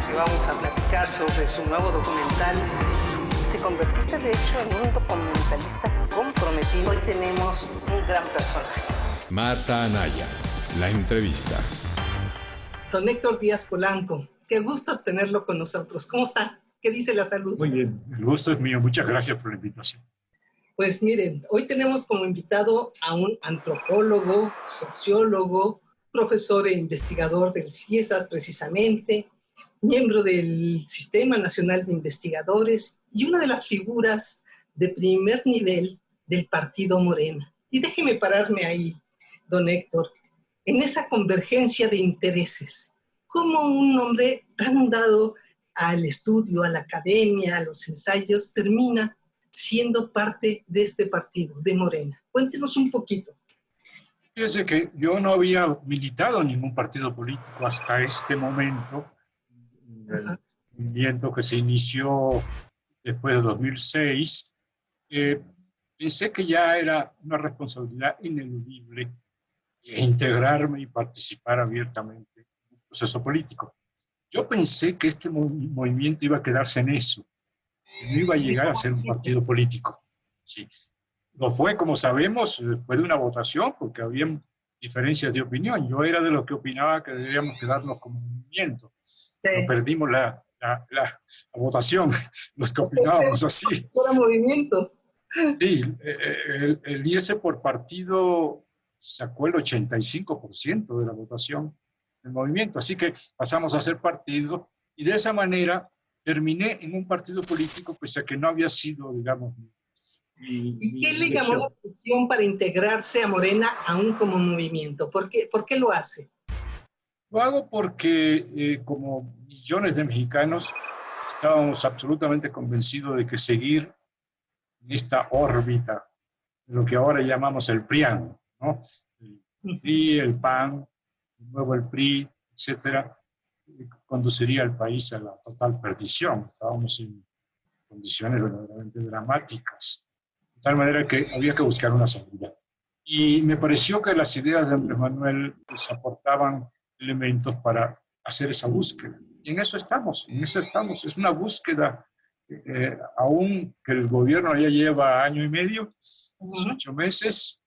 que vamos a platicar sobre su nuevo documental. Te convertiste de hecho en un documentalista comprometido. Hoy tenemos un gran personaje. Marta Anaya, la entrevista. Don Héctor Díaz Polanco, qué gusto tenerlo con nosotros. ¿Cómo está? ¿Qué dice la salud? Muy bien, el gusto es mío. Muchas gracias por la invitación. Pues miren, hoy tenemos como invitado a un antropólogo, sociólogo, profesor e investigador del CIESAS precisamente, miembro del Sistema Nacional de Investigadores y una de las figuras de primer nivel del partido Morena. Y déjeme pararme ahí, don Héctor, en esa convergencia de intereses. ¿Cómo un hombre tan dado al estudio, a la academia, a los ensayos, termina siendo parte de este partido, de Morena? Cuéntenos un poquito. Fíjese que yo no había militado en ningún partido político hasta este momento. El movimiento que se inició después de 2006, pensé que ya era una responsabilidad ineludible integrarme y participar abiertamente en un proceso político. Yo pensé que este movimiento iba a quedarse en eso, que no iba a llegar a ser un partido político. Sí. Lo fue, como sabemos, después de una votación, porque había diferencias de opinión. Yo era de los que opinaba que deberíamos quedarnos como movimiento. Sí. Pero perdimos la votación, los que opinábamos así. Era movimiento. Sí, el irse por partido sacó el 85% de la votación del movimiento. Así que pasamos a ser partido y de esa manera terminé en un partido político, pese a que no había sido, digamos, ¿Y qué le llamó la atención para integrarse a Morena aún como movimiento? ¿Por qué lo hace? Lo hago porque, como millones de mexicanos, estábamos absolutamente convencidos de que seguir en esta órbita, de lo que ahora llamamos el PRIAN, ¿no? El PRI, el PAN, luego el PRI, etcétera, conduciría al país a la total perdición. Estábamos en condiciones verdaderamente dramáticas. De tal manera que había que buscar una salida. Y me pareció que las ideas de Andrés Manuel pues, aportaban elementos para hacer esa búsqueda. Y en eso estamos, en eso estamos. Es una búsqueda, aún que el gobierno ya lleva año y medio, 18 meses,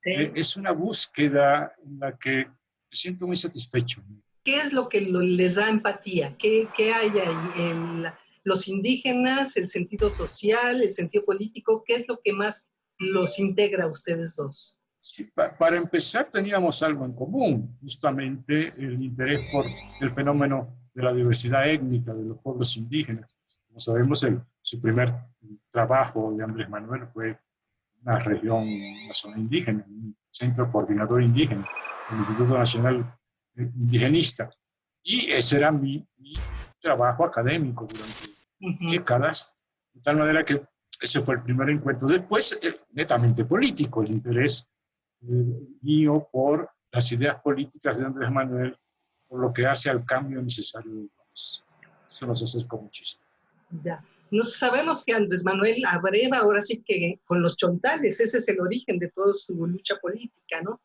es una búsqueda en la que me siento muy satisfecho. ¿Qué es lo que les da empatía? ¿Qué hay ahí? Los indígenas, el sentido social, el sentido político, ¿qué es lo que más los integra a ustedes dos? Sí, para empezar teníamos algo en común, justamente el interés por el fenómeno de la diversidad étnica de los pueblos indígenas. Como sabemos, su primer trabajo de Andrés Manuel fue una región, una zona indígena, un centro coordinador indígena, el Instituto Nacional Indigenista. Y ese era mi trabajo académico durante décadas, de tal manera que ese fue el primer encuentro. Después, netamente político, el interés mío por las ideas políticas de Andrés Manuel, por lo que hace al cambio necesario del país. Eso nos acercó muchísimo. Ya. Sabemos que Andrés Manuel abreva ahora sí que con los chontales, ese es el origen de toda su lucha política, ¿no?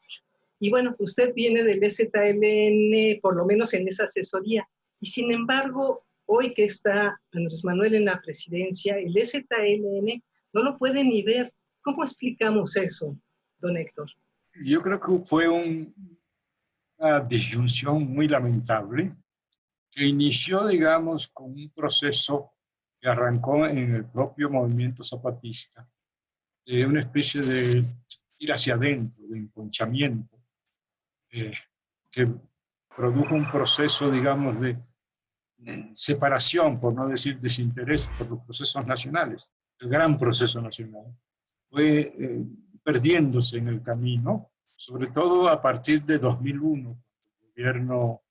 Y bueno, usted viene del EZLN, por lo menos en esa asesoría, y sin embargo, hoy que está Andrés Manuel en la presidencia, el EZLN no lo puede ni ver. ¿Cómo explicamos eso, don Héctor? Yo creo que fue una disyunción muy lamentable que inició, digamos, con un proceso que arrancó en el propio movimiento zapatista, de una especie de ir hacia adentro, de enconchamiento, que produjo un proceso, digamos, de separación, por no decir desinterés, por los procesos nacionales. El gran proceso nacional fue perdiéndose en el camino, sobre todo a partir de 2001, el gobierno...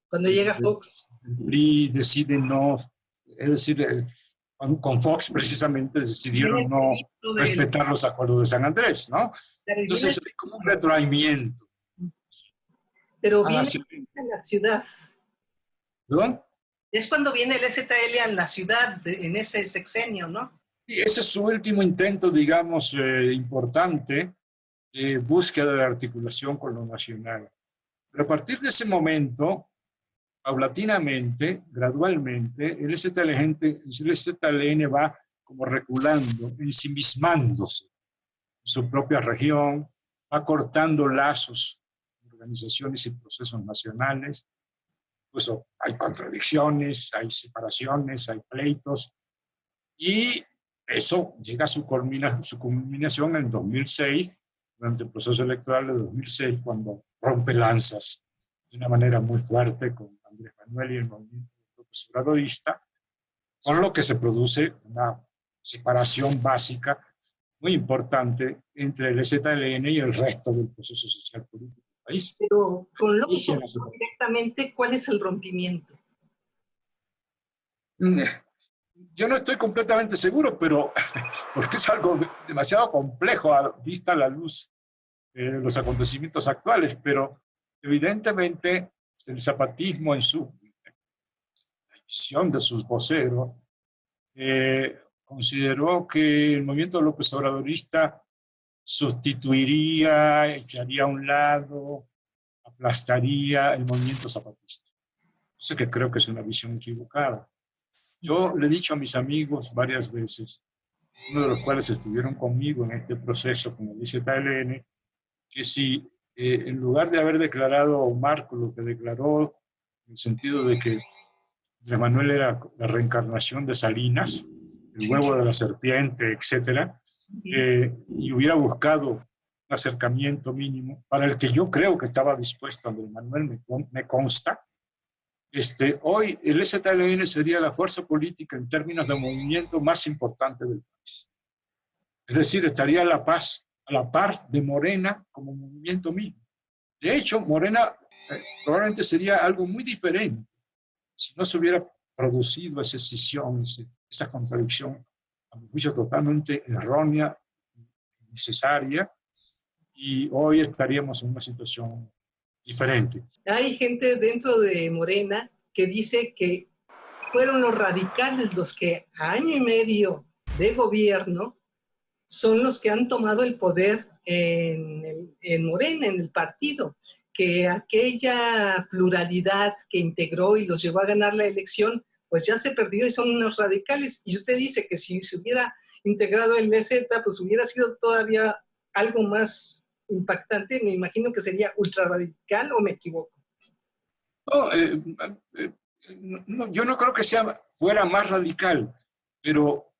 Cuando llega Fox. El PRI decide no, es decir, con Fox precisamente decidieron no respetar los acuerdos de San Andrés, ¿no? Entonces hay como un retroaimiento. Pero viene a la ciudad. ¿Perdón? Es cuando viene el EZL a la ciudad, en ese sexenio, ¿no? Y ese es su último intento, digamos, importante de búsqueda de articulación con lo nacional. Pero a partir de ese momento, paulatinamente, gradualmente, el ZLN va como reculando, ensimismándose en su propia región, va cortando lazos, organizaciones y procesos nacionales. Incluso hay contradicciones, hay separaciones, hay pleitos, y eso llega a su culminación en 2006, durante el proceso electoral de 2006, cuando rompe lanzas de una manera muy fuerte con Andrés Manuel y el movimiento obradorista, con lo que se produce una separación básica muy importante entre el ZLN y el resto del proceso social político del país. Pero con lo que directamente, ¿cuál es el rompimiento? Yo no estoy completamente seguro, pero porque es algo demasiado complejo vista la luz de los acontecimientos actuales, pero evidentemente el zapatismo en su visión de sus voceros consideró que el movimiento López Obradorista sustituiría, echaría a un lado, aplastaría el movimiento zapatista. Eso que creo que es una visión equivocada. Yo le he dicho a mis amigos varias veces, uno de los cuales estuvieron conmigo en este proceso con el ZLN, que si en lugar de haber declarado Marco lo que declaró, en el sentido de que Andrés Manuel era la reencarnación de Salinas, el huevo de la serpiente, etcétera, y hubiera buscado un acercamiento mínimo, para el que yo creo que estaba dispuesto Andrés Manuel, me consta, hoy el ZLN sería la fuerza política en términos de movimiento más importante del país. Es decir, estaría a la par de Morena como movimiento mismo. De hecho, Morena probablemente sería algo muy diferente si no se hubiera producido esa escisión, esa contradicción, a mi juicio totalmente errónea, necesaria, y hoy estaríamos en una situación diferente. Hay gente dentro de Morena que dice que fueron los radicales los que a año y medio de gobierno son los que han tomado el poder en Morena, en el partido, que aquella pluralidad que integró y los llevó a ganar la elección, pues ya se perdió y son unos radicales. Y usted dice que si se hubiera integrado el EZ, pues hubiera sido todavía algo más impactante. Me imagino que sería ultra radical, ¿o me equivoco? No, yo no creo que fuera más radical, pero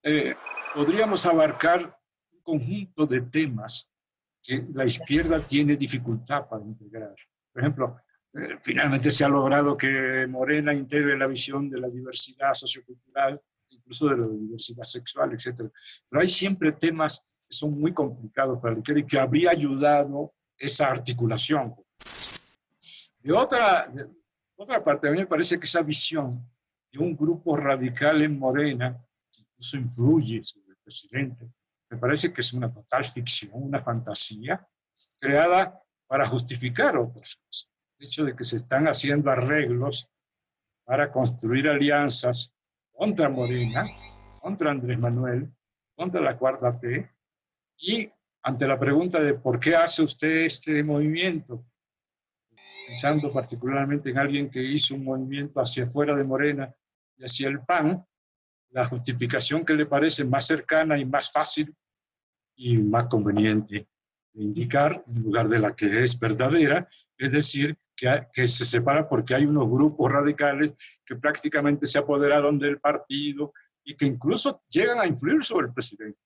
podríamos abarcar un conjunto de temas que la izquierda tiene dificultad para integrar. Por ejemplo, finalmente se ha logrado que Morena integre la visión de la diversidad sociocultural, incluso de la diversidad sexual, etc. Pero hay siempre temas que son muy complicados para la izquierda y que habría ayudado esa articulación. De otra parte, a mí me parece que esa visión de un grupo radical en Morena, que incluso influye sobre el presidente, me parece que es una total ficción, una fantasía, creada para justificar otras cosas. El hecho de que se están haciendo arreglos para construir alianzas contra Morena, contra Andrés Manuel, contra la Cuarta T, y ante la pregunta de ¿por qué hace usted este movimiento? Pensando particularmente en alguien que hizo un movimiento hacia afuera de Morena y hacia el PAN, la justificación que le parece más cercana y más fácil y más conveniente de indicar, en lugar de la que es verdadera, es decir, que se separa porque hay unos grupos radicales que prácticamente se apoderaron del partido y que incluso llegan a influir sobre el presidente.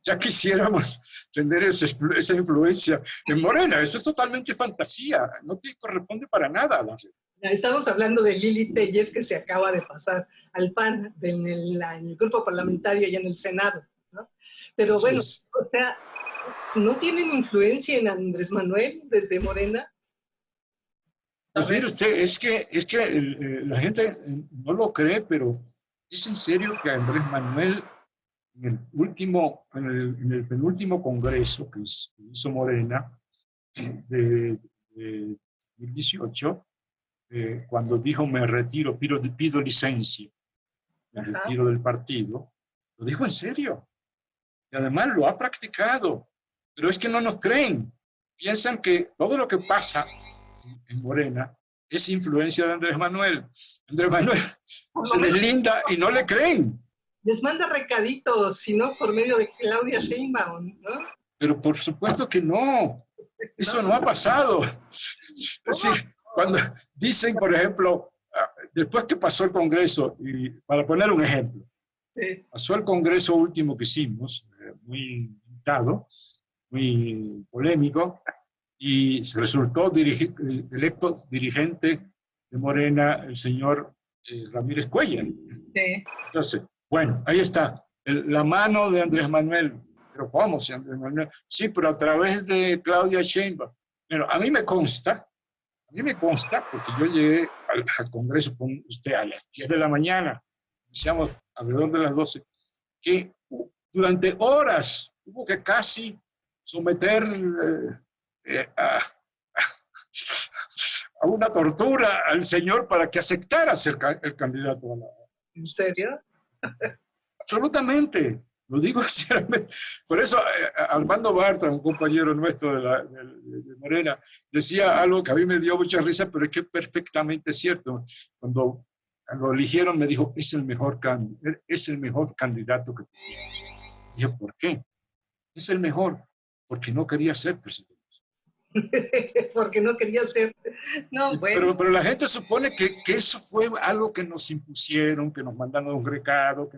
Ya quisiéramos tener esa influencia en Morena. Eso es totalmente fantasía, no te corresponde para nada a la realidad. Estamos hablando de Lili Telles, que se acaba de pasar al PAN en el grupo parlamentario y en el Senado, ¿no? Pero Así bueno, es. o sea, ¿no tienen influencia en Andrés Manuel desde Morena? Pues mire usted, es que la gente no lo cree, pero es en serio que Andrés Manuel en el penúltimo congreso que hizo Morena de 2018, cuando dijo me retiro, pido licencia, me retiro del partido, lo dijo en serio. Y además lo ha practicado, pero es que no nos creen. Piensan que todo lo que pasa en Morena es influencia de Andrés Manuel. Andrés Manuel se deslinda y no le creen. Les manda recaditos, si no por medio de Claudia Sheinbaum, ¿no? Pero por supuesto que no. Eso no ha pasado. Es decir, cuando dicen, por ejemplo, después que pasó el Congreso, y para poner un ejemplo, Sí. pasó el Congreso último que hicimos, muy limitado, muy polémico, y se resultó electo dirigente de Morena el señor Ramírez Cuellar. Sí. Entonces, bueno, ahí está, la mano de Andrés Manuel. Pero ¿cómo? Si Andrés Manuel? Sí, pero a través de Claudia Sheinbaum. Pero a mí me consta, porque yo llegué al Congreso con usted a las 10 de la mañana, iniciamos alrededor de las 12, que durante horas hubo que casi someter a una tortura al señor para que aceptara ser el candidato a la... ¿En serio? Absolutamente, lo digo sinceramente. Por eso Armando Bartra, un compañero nuestro de Morena, decía algo que a mí me dio mucha risa, pero es que perfectamente cierto. Cuando lo eligieron me dijo, es el mejor candidato que tenemos. Dije, ¿por qué? Es el mejor, porque no quería ser presidente. Porque no quería ser... No, bueno. Pero la gente supone que eso fue algo que nos impusieron, que nos mandaron un recado.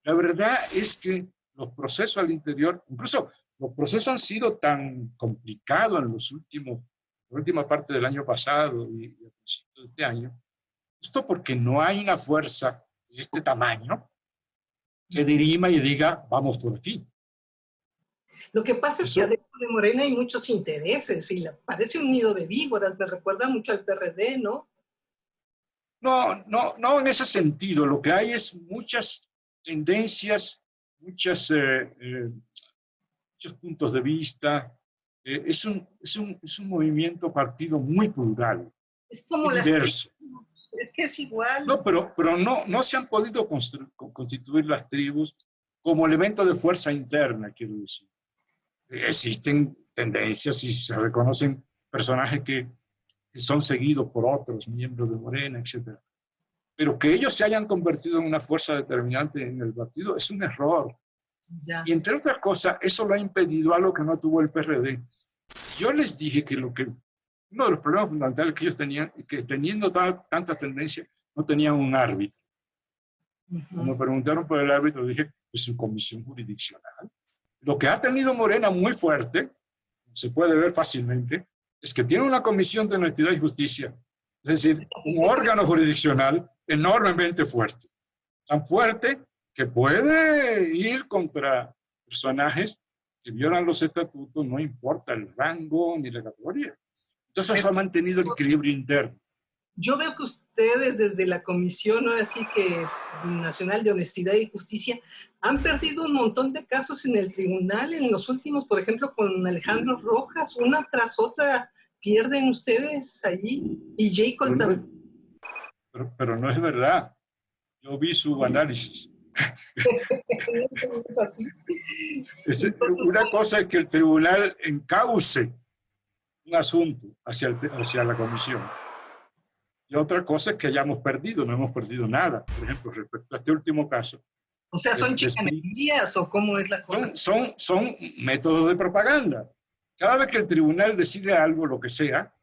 La verdad es que los procesos al interior, incluso los procesos han sido tan complicados en la última parte del año pasado y a principios de este año, justo porque no hay una fuerza de este tamaño que dirima y diga, vamos por aquí. Lo que pasa es que adentro de Morena hay muchos intereses y parece un nido de víboras, me recuerda mucho al PRD, ¿no? No en ese sentido. Lo que hay es muchas tendencias, muchos puntos de vista. Es un movimiento partido muy plural, es como diverso. Es que es igual. No, pero no se han podido constituir las tribus como elemento de fuerza interna, quiero decir. Existen tendencias y se reconocen personajes que son seguidos por otros miembros de Morena, etc. Pero que ellos se hayan convertido en una fuerza determinante en el partido es un error. Ya. Y entre otras cosas, eso lo ha impedido algo que no tuvo el PRD. Yo les dije que uno de los problemas fundamentales que ellos tenían, que teniendo tanta tendencia, no tenían un árbitro. Cuando me preguntaron por el árbitro, dije, pues su comisión jurisdiccional. Lo que ha tenido Morena muy fuerte, se puede ver fácilmente, es que tiene una comisión de honestidad y justicia, es decir, un órgano jurisdiccional enormemente fuerte, tan fuerte que puede ir contra personajes que violan los estatutos, no importa el rango ni la categoría. Entonces eso ha mantenido el equilibrio interno. Yo veo que ustedes desde la Comisión, ahora sí que Nacional de Honestidad y Justicia, han perdido un montón de casos en el tribunal, en los últimos, por ejemplo, con Alejandro Rojas, una tras otra pierden ustedes allí, y Jacob también. Pero no es verdad. Yo vi su análisis. No es así. Una cosa es que el tribunal encauce un asunto hacia la comisión. Y otra cosa es que hayamos perdido, no hemos perdido nada. Por ejemplo, respecto a este último caso. O sea, ¿son chicanerías o cómo es la cosa? Son métodos de propaganda. Cada vez que el tribunal decide algo, lo que sea,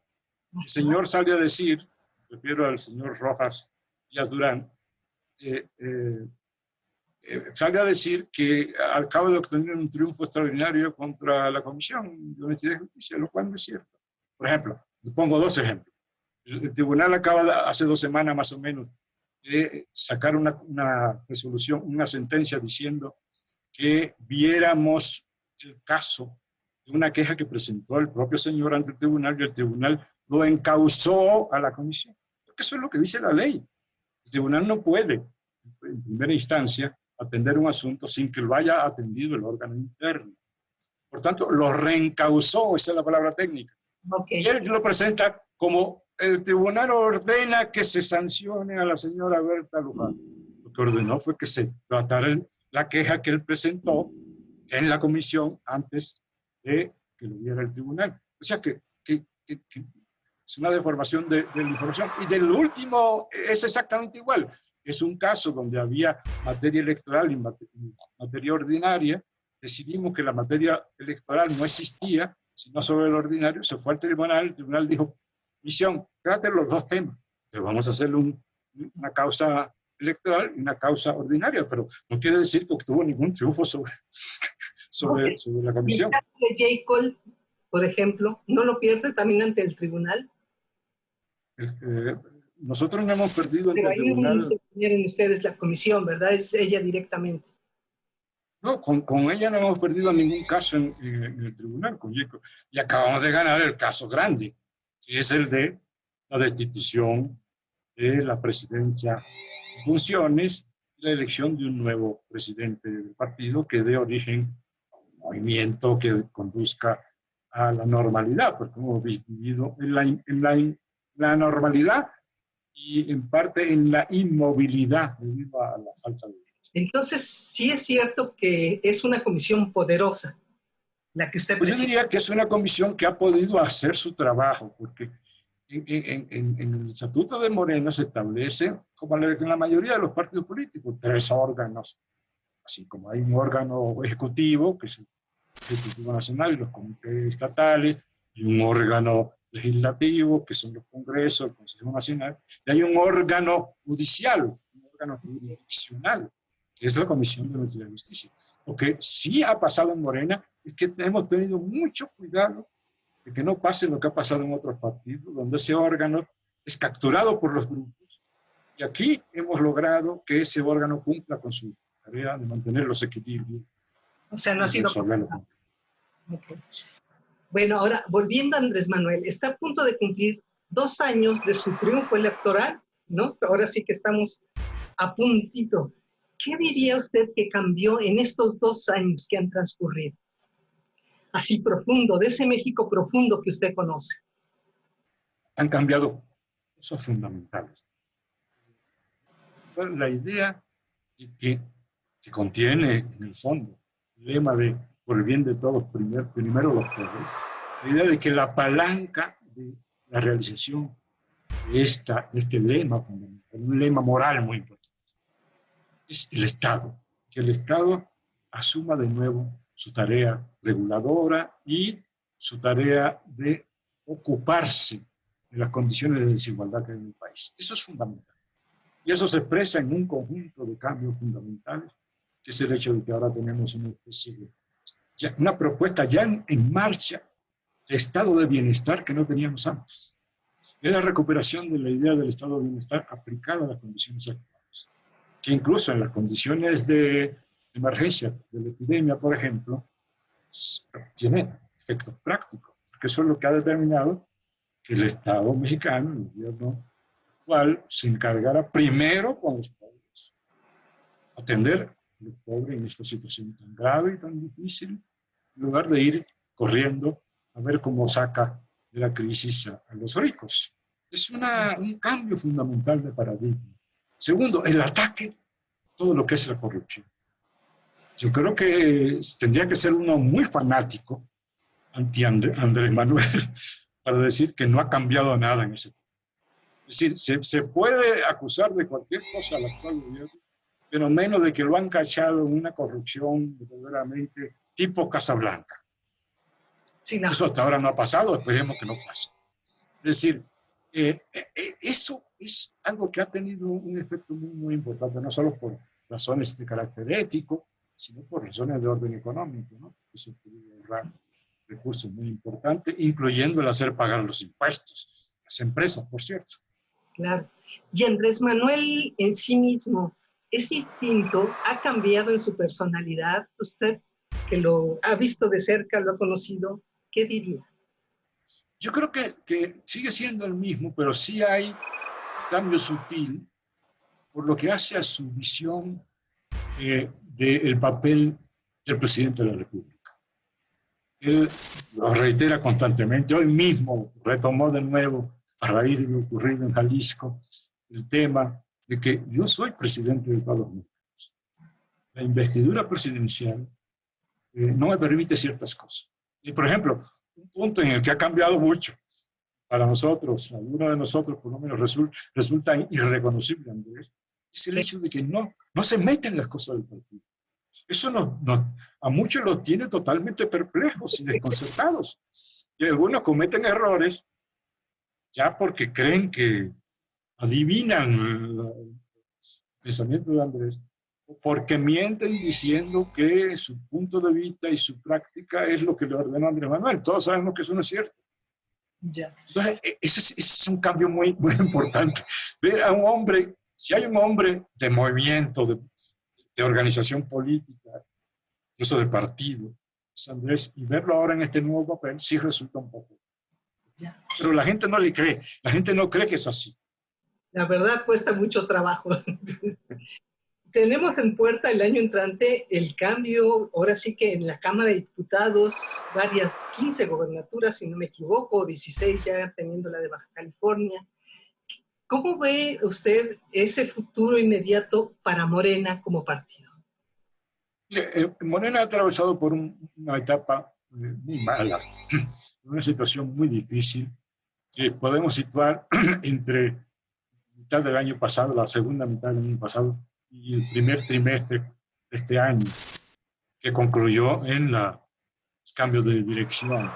el señor sale a decir, me refiero al señor Rojas Díaz Durán, sale a decir que acaba de obtener un triunfo extraordinario contra la Comisión de Honestidad y Justicia, lo cual no es cierto. Por ejemplo, le pongo dos ejemplos. El tribunal acaba hace 2 semanas más o menos de sacar una resolución, una sentencia diciendo que viéramos el caso de una queja que presentó el propio señor ante el tribunal y el tribunal lo encausó a la comisión. Porque eso es lo que dice la ley. El tribunal no puede, en primera instancia, atender un asunto sin que lo haya atendido el órgano interno. Por tanto, lo reencausó, esa es la palabra técnica. Okay. Y él lo presenta como el tribunal ordena que se sancione a la señora Berta Luján. Lo que ordenó fue que se tratara la queja que él presentó en la comisión antes de que lo viera el tribunal. O sea que Es una deformación de la información. Y del último es exactamente igual. Es un caso donde había materia electoral y materia ordinaria. Decidimos que la materia electoral no existía, sino sobre el ordinario. Se fue al tribunal, el tribunal dijo, misión, trate los dos temas. Entonces vamos a hacer una causa electoral y una causa ordinaria, pero no quiere decir que obtuvo ningún triunfo sobre la comisión. ¿El caso de J. Cole, por ejemplo, no lo pierde también ante el tribunal? Nosotros no hemos perdido ante Pero el tribunal. ahí tienen ustedes la comisión, ¿verdad? Es ella directamente. No, con ella no hemos perdido ningún caso en el tribunal, con J. Cole. Y acabamos de ganar el caso grande, que es el de la destitución de la presidencia en funciones y la elección de un nuevo presidente del partido que dé origen a un movimiento que conduzca a la normalidad, porque hemos vivido en la normalidad y en parte en la inmovilidad debido a la falta de... Entonces, sí es cierto que es una comisión poderosa la que usted preside. Yo diría que es una comisión que ha podido hacer su trabajo, porque en el Estatuto de Morena se establece, como en la mayoría de los partidos políticos, 3 órganos, así como hay un órgano ejecutivo, que es el Ejecutivo Nacional y los comités estatales, y un órgano legislativo, que son los congresos, el Consejo Nacional, y hay un órgano judicial, un órgano jurisdiccional, que es la Comisión de Honestidad y Justicia. Lo que sí ha pasado en Morena es que hemos tenido mucho cuidado de que no pase lo que ha pasado en otros partidos, donde ese órgano es capturado por los grupos. Y aquí hemos logrado que ese órgano cumpla con su tarea de mantener los equilibrios. O sea, no ha sido... Okay. Bueno, ahora, volviendo a Andrés Manuel, está a punto de cumplir 2 años de su triunfo electoral, ¿no? Ahora sí que estamos a puntito. ¿Qué diría usted que cambió en estos 2 años que han transcurrido? Así profundo, de ese México profundo que usted conoce. Han cambiado cosas fundamentales. Bueno, la idea que contiene en el fondo el lema de por el bien de todos, primero los pobres, la idea de que la palanca de la realización de este lema fundamental, un lema moral muy importante, es el Estado, que el Estado asuma de nuevo su tarea reguladora y su tarea de ocuparse de las condiciones de desigualdad que hay en el país. Eso es fundamental. Y eso se expresa en un conjunto de cambios fundamentales, que es el hecho de que ahora tenemos una especie de, una propuesta ya en marcha de estado de bienestar que no teníamos antes. Es la recuperación de la idea del estado de bienestar aplicada a las condiciones actuales, que incluso en las condiciones de emergencia de la epidemia, por ejemplo, tiene efectos prácticos, porque eso es lo que ha determinado que el Estado mexicano, el gobierno actual, se encargara primero con los pobres, atender a los pobres en esta situación tan grave y tan difícil, en lugar de ir corriendo a ver cómo saca de la crisis a los ricos. Es un cambio fundamental de paradigma. Segundo, el ataque a todo lo que es la corrupción. Yo creo que tendría que ser uno muy fanático anti-Andrés Manuel para decir que no ha cambiado nada en ese tema. Es decir, se puede acusar de cualquier cosa al actual gobierno, pero menos de que lo han cachado en una corrupción verdaderamente tipo Casablanca. Sí, no. Eso hasta ahora no ha pasado, esperemos que no pase. Es decir, eso es algo que ha tenido un efecto muy, muy importante, no solo por razones de carácter ético, sino por razones de orden económico, ¿no? Eso puede ahorrar recursos muy importantes, incluyendo el hacer pagar los impuestos, las empresas, por cierto. Claro. Y Andrés Manuel en sí mismo es distinto, ha cambiado en su personalidad. Usted que lo ha visto de cerca, lo ha conocido, ¿qué diría? Yo creo que sigue siendo el mismo, pero sí hay un cambio sutil por lo que hace a su visión del papel del presidente de la República. Él lo reitera constantemente. Hoy mismo retomó de nuevo, a raíz de lo ocurrido en Jalisco, el tema de que yo soy presidente de todos los mexicanos. La investidura presidencial no me permite ciertas cosas. Y, por ejemplo, un punto en el que ha cambiado mucho, para nosotros, algunos de nosotros por lo menos resulta irreconocible, Andrés, es el hecho de que no se meten en las cosas del partido. Eso a muchos los tiene totalmente perplejos y desconcertados. Y algunos cometen errores ya porque creen que adivinan el pensamiento de Andrés, porque mienten diciendo que su punto de vista y su práctica es lo que le ordenó Andrés Manuel. Todos sabemos que eso no es cierto. Ya. Entonces, ese es un cambio muy, muy importante. Ver a un hombre, si hay un hombre de movimiento, de organización política, incluso de partido, es Andrés, y verlo ahora en este nuevo papel sí resulta un poco. Ya. Pero la gente no le cree, la gente no cree que es así. La verdad cuesta mucho trabajo. Tenemos en puerta el año entrante el cambio, ahora sí que en la Cámara de Diputados, 15 gobernaturas, si no me equivoco, 16 ya teniendo la de Baja California. ¿Cómo ve usted ese futuro inmediato para Morena como partido? Morena ha atravesado por una etapa muy mala, una situación muy difícil, que podemos situar entre mitad del año pasado, la segunda mitad del año pasado, y el primer trimestre de este año, que concluyó en los cambios de dirección,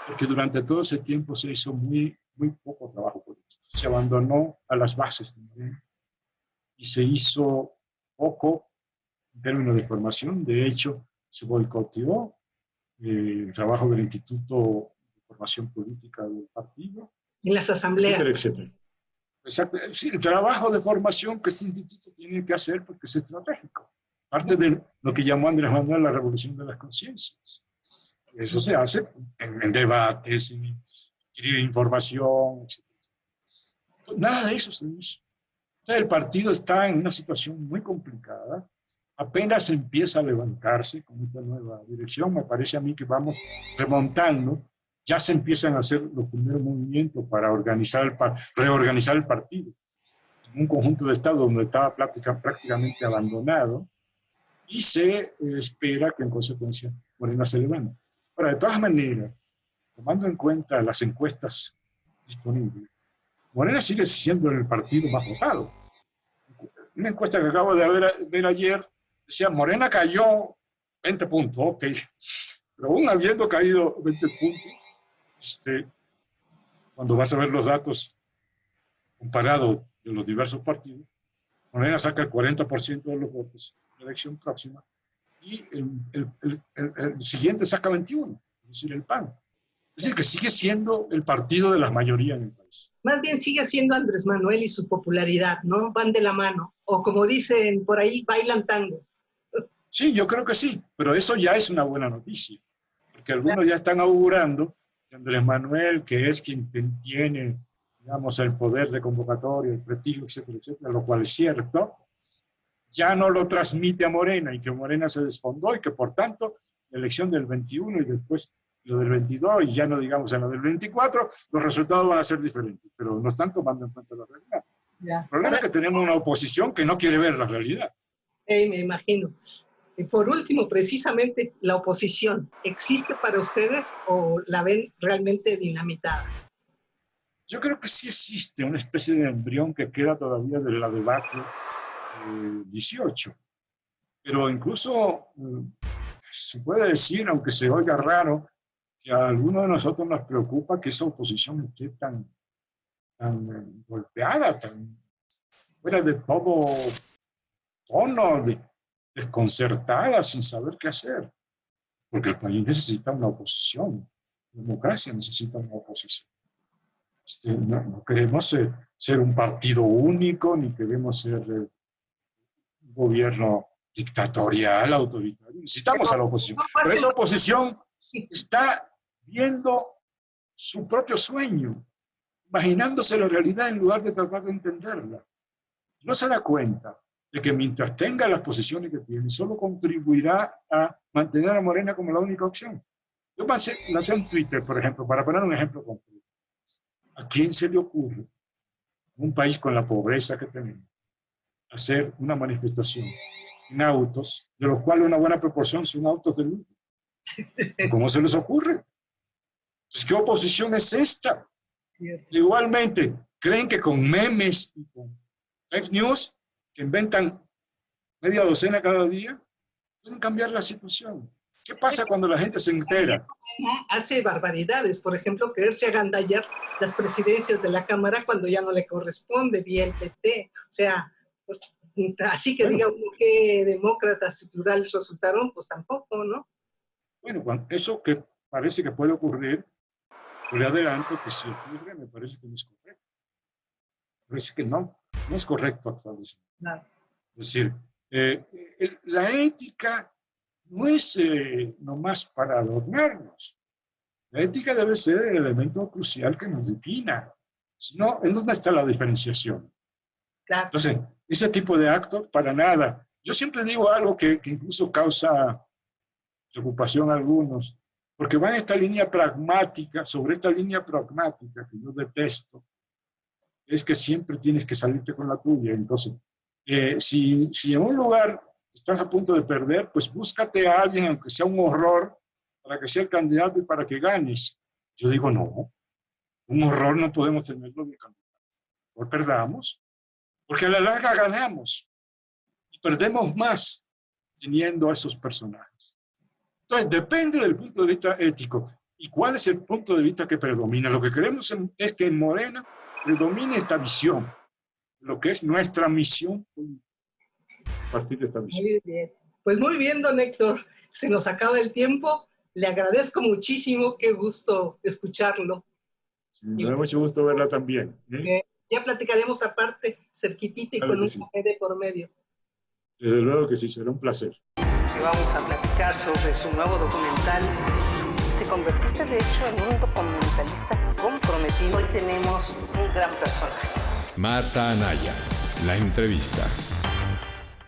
porque durante todo ese tiempo se hizo muy poco trabajo político. Se abandonó a las bases de Morena y se hizo poco en términos de formación. De hecho, se boicoteó el trabajo del Instituto de Formación Política del partido. En las asambleas. Etcétera, etcétera. Exacto. Sí, el trabajo de formación que este instituto tiene que hacer porque es estratégico. Parte de lo que llamó Andrés Manuel la revolución de las conciencias. Eso se hace en debates, en adquirir información, etc. Nada de eso se hizo. Entonces el partido está en una situación muy complicada. Apenas empieza a levantarse con esta nueva dirección. Me parece a mí que vamos remontando. Ya se empiezan a hacer los primeros movimientos para reorganizar el partido en un conjunto de estados donde estaba prácticamente abandonado, y se espera que en consecuencia Morena se levante. Ahora, de todas maneras, tomando en cuenta las encuestas disponibles, Morena sigue siendo el partido más votado. Una encuesta que acabo de ver ayer decía: Morena cayó 20 puntos, ok, pero aún habiendo caído 20 puntos, cuando vas a ver los datos comparados de los diversos partidos, Morena saca el 40% de los votos en la elección próxima y el siguiente saca 21%, es decir, el PAN. Es decir, que sigue siendo el partido de las mayorías en el país. Más bien sigue siendo Andrés Manuel y su popularidad, ¿no? Van de la mano. O como dicen por ahí, bailan tango. Sí, yo creo que sí, pero eso ya es una buena noticia, porque algunos ya están augurando que Andrés Manuel, que es quien tiene, digamos, el poder de convocatoria, el prestigio, etcétera, etcétera, lo cual es cierto, ya no lo transmite a Morena y que Morena se desfondó y que por tanto la elección del 21 y después lo del 22 y ya no digamos en lo del 24, los resultados van a ser diferentes, pero no están tomando en cuenta la realidad. Ya. El problema es que tenemos una oposición que no quiere ver la realidad. Me imagino. Y por último, precisamente, la oposición, ¿existe para ustedes o la ven realmente dinamitada? Yo creo que sí existe una especie de embrión que queda todavía de la debacle 18. Pero incluso se puede decir, aunque se oiga raro, que a algunos de nosotros nos preocupa que esa oposición esté tan golpeada, tan fuera de todo tono, desconcertada, sin saber qué hacer. Porque el país necesita una oposición. La democracia necesita una oposición. No queremos ser un partido único, ni queremos ser un gobierno dictatorial, autoritario. Necesitamos a la oposición. Pero esa oposición está viendo su propio sueño, imaginándose la realidad en lugar de tratar de entenderla. No se da cuenta de que mientras tenga las posiciones que tiene, solo contribuirá a mantener a Morena como la única opción. Yo lancé en Twitter, por ejemplo, para poner un ejemplo concreto. ¿A quién se le ocurre, en un país con la pobreza que tenemos, hacer una manifestación en autos, de los cuales una buena proporción son autos de lujo? ¿Cómo se les ocurre? Pues, ¿qué oposición es esta? Igualmente, creen que con memes y con fake news que inventan media docena cada día, pueden cambiar la situación. ¿Qué pasa cuando la gente se entera? Hace barbaridades, por ejemplo, quererse agandallar las presidencias de la Cámara cuando ya no le corresponde vía el PT. O sea, pues, así que diga uno que demócratas y plurales resultaron, pues tampoco, ¿no? Bueno, eso que parece que puede ocurrir, yo le adelanto que si ocurre, me parece que no es correcto. Me parece que no es correcto actuar así. Claro. Es decir, la ética no es nomás para adornarnos. La ética debe ser el elemento crucial que nos defina. Si no, ¿en dónde está la diferenciación? Claro. Entonces, ese tipo de actos, para nada. Yo siempre digo algo que incluso causa preocupación a algunos, porque van a esta línea pragmática, sobre esta línea pragmática que yo detesto, es que siempre tienes que salirte con la tuya. Entonces, si en un lugar estás a punto de perder, pues búscate a alguien, aunque sea un horror, para que sea el candidato y para que ganes. Yo digo, no, un horror no podemos tenerlo de candidato. No perdamos, porque a la larga ganamos y perdemos más teniendo a esos personajes. Entonces, depende del punto de vista ético. ¿Y cuál es el punto de vista que predomina? Lo que queremos es que en Morena predomine esta visión, lo que es nuestra misión política. A partir de esta visión. Muy bien. Pues muy bien, don Héctor. Se nos acaba el tiempo. Le agradezco muchísimo. Qué gusto escucharlo. Sí, me da mucho gusto verla también. Ya platicaremos aparte, cerquitita y claro con un café de por medio. Desde luego que sí, será un placer. Y vamos a platicar sobre su nuevo documental. Te convertiste, de hecho, en un documentalista comprometido. Hoy tenemos un gran personaje. Marta Anaya, la entrevista.